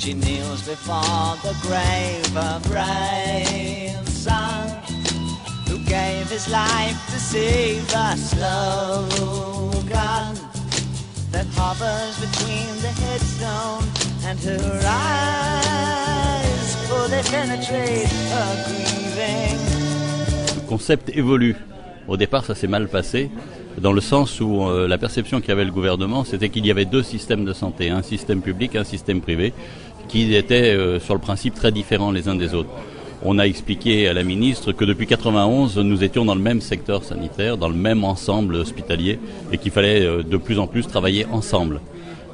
She kneels before the grave, a brave son who gave his life to save the slogan that hovers between the headstone and her eyes, for they penetrate her grieving. Le concept évolue. Au départ, ça s'est mal passé, dans le sens où la perception qu'avait le gouvernement, c'était qu'il y avait deux systèmes de santé, un système public et un système privé, qui étaient sur le principe très différents les uns des autres. On a expliqué à la ministre que depuis 1991, nous étions dans le même secteur sanitaire, dans le même ensemble hospitalier, et qu'il fallait de plus en plus travailler ensemble.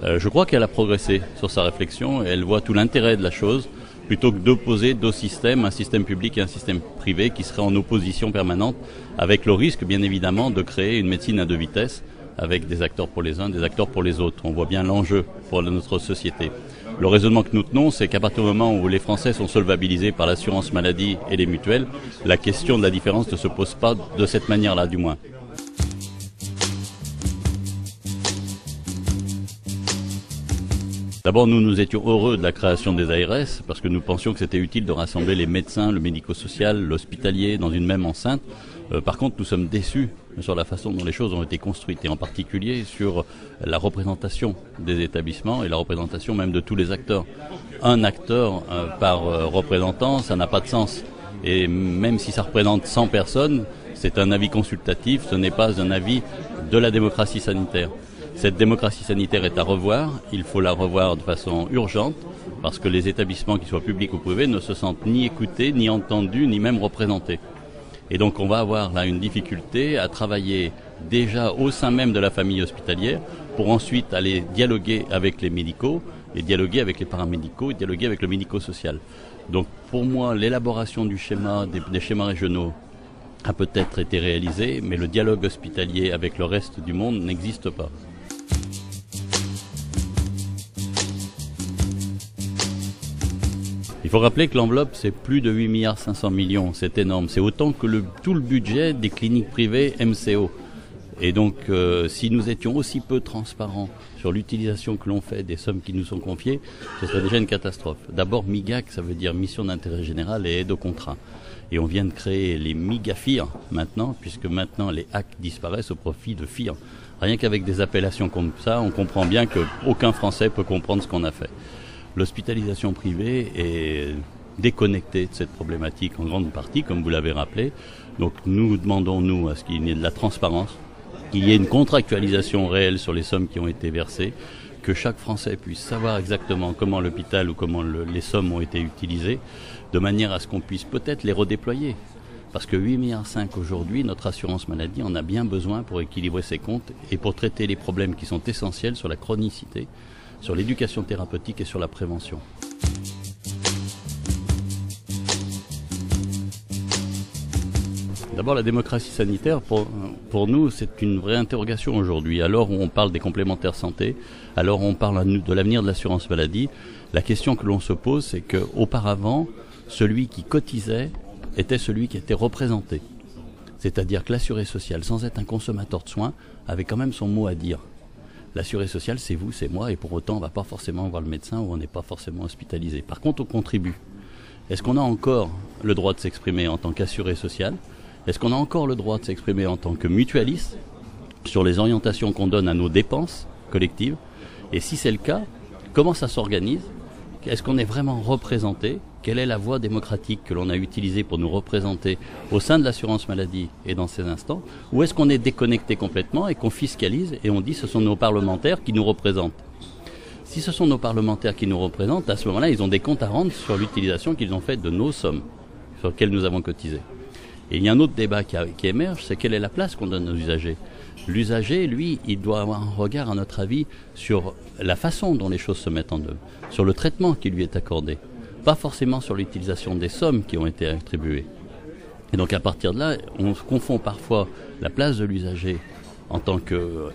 Je crois qu'elle a progressé sur sa réflexion, et elle voit tout l'intérêt de la chose, plutôt que d'opposer deux systèmes, un système public et un système privé qui seraient en opposition permanente, avec le risque bien évidemment de créer une médecine à deux vitesses, avec des acteurs pour les uns, des acteurs pour les autres. On voit bien l'enjeu pour notre société. Le raisonnement que nous tenons, c'est qu'à partir du moment où les Français sont solvabilisés par l'assurance maladie et les mutuelles, la question de la différence ne se pose pas de cette manière-là, du moins. D'abord, nous étions heureux de la création des ARS parce que nous pensions que c'était utile de rassembler les médecins, le médico-social, l'hospitalier dans une même enceinte. Par contre, nous sommes déçus sur la façon dont les choses ont été construites et en particulier sur la représentation des établissements et la représentation même de tous les acteurs. Un acteur par représentant, ça n'a pas de sens. Et même si ça représente 100 personnes, c'est un avis consultatif, ce n'est pas un avis de la démocratie sanitaire. Cette démocratie sanitaire est à revoir, il faut la revoir de façon urgente, parce que les établissements, qu'ils soient publics ou privés, ne se sentent ni écoutés, ni entendus, ni même représentés. Et donc on va avoir là une difficulté à travailler déjà au sein même de la famille hospitalière, pour ensuite aller dialoguer avec les médicaux, et dialoguer avec les paramédicaux, et dialoguer avec le médico-social. Donc pour moi, l'élaboration du schéma, des schémas régionaux, a peut-être été réalisée, mais le dialogue hospitalier avec le reste du monde n'existe pas. Il faut rappeler que l'enveloppe, c'est plus de 8,5 milliards, c'est énorme. C'est autant que tout le budget des cliniques privées MCO. Et donc, si nous étions aussi peu transparents sur l'utilisation que l'on fait des sommes qui nous sont confiées, ce serait déjà une catastrophe. D'abord, MIGAC, ça veut dire Mission d'intérêt général et aide au contrat. Et on vient de créer les MIGAFIR maintenant, puisque maintenant les HAC disparaissent au profit de FIR. Rien qu'avec des appellations comme ça, on comprend bien qu'aucun Français peut comprendre ce qu'on a fait. L'hospitalisation privée est déconnectée de cette problématique en grande partie, comme vous l'avez rappelé. Donc nous demandons, nous, à ce qu'il y ait de la transparence, qu'il y ait une contractualisation réelle sur les sommes qui ont été versées, que chaque Français puisse savoir exactement comment l'hôpital ou comment les sommes ont été utilisées, de manière à ce qu'on puisse peut-être les redéployer. Parce que 8,5 milliards aujourd'hui, notre assurance maladie en a bien besoin pour équilibrer ses comptes et pour traiter les problèmes qui sont essentiels sur la chronicité, sur l'éducation thérapeutique et sur la prévention. D'abord, la démocratie sanitaire, pour nous, c'est une vraie interrogation aujourd'hui. À l'heure où on parle des complémentaires santé, à l'heure où on parle de l'avenir de l'assurance maladie, la question que l'on se pose, c'est qu'auparavant, celui qui cotisait était celui qui était représenté. C'est-à-dire que l'assuré social, sans être un consommateur de soins, avait quand même son mot à dire. L'assuré social, c'est vous, c'est moi, et pour autant, on ne va pas forcément voir le médecin ou on n'est pas forcément hospitalisé. Par contre, on contribue. Est-ce qu'on a encore le droit de s'exprimer en tant qu'assuré social ? Est-ce qu'on a encore le droit de s'exprimer en tant que mutualiste sur les orientations qu'on donne à nos dépenses collectives ? Et si c'est le cas, comment ça s'organise ? Est-ce qu'on est vraiment représenté ? Quelle est la voie démocratique que l'on a utilisée pour nous représenter au sein de l'assurance maladie et dans ces instants ? Ou est-ce qu'on est déconnecté complètement et qu'on fiscalise et on dit ce sont nos parlementaires qui nous représentent ? Si ce sont nos parlementaires qui nous représentent, à ce moment-là, ils ont des comptes à rendre sur l'utilisation qu'ils ont faite de nos sommes sur lesquelles nous avons cotisé. Et il y a un autre débat qui émerge, c'est quelle est la place qu'on donne aux usagers. L'usager, lui, il doit avoir un regard, à notre avis, sur la façon dont les choses se mettent en œuvre, sur le traitement qui lui est accordé, pas forcément sur l'utilisation des sommes qui ont été attribuées. Et donc à partir de là, on confond parfois la place de l'usager en tant que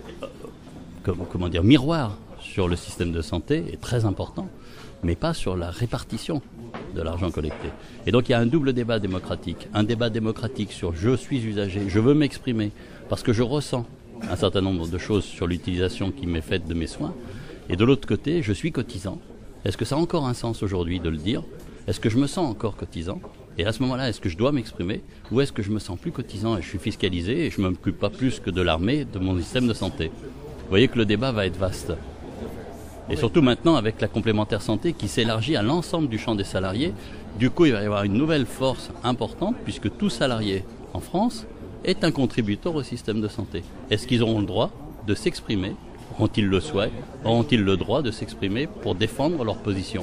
miroir sur le système de santé, est très important, mais pas sur la répartition de l'argent collecté. Et donc il y a un double débat démocratique. Un débat démocratique sur je suis usager, je veux m'exprimer, parce que je ressens un certain nombre de choses sur l'utilisation qui m'est faite de mes soins. Et de l'autre côté, je suis cotisant, Est-ce que ça a encore un sens aujourd'hui de le dire? Est-ce que je me sens encore cotisant? Et à ce moment-là, est-ce que je dois m'exprimer? Ou est-ce que je me sens plus cotisant et je suis fiscalisé et je ne m'occupe pas plus que de l'armée, de mon système de santé? Vous voyez que le débat va être vaste. Et surtout maintenant avec la complémentaire santé qui s'élargit à l'ensemble du champ des salariés. Du coup, il va y avoir une nouvelle force importante puisque tout salarié en France est un contributeur au système de santé. Est-ce qu'ils auront le droit de s'exprimer? Ont-ils le souhait? Auront-ils le droit de s'exprimer pour défendre leur position?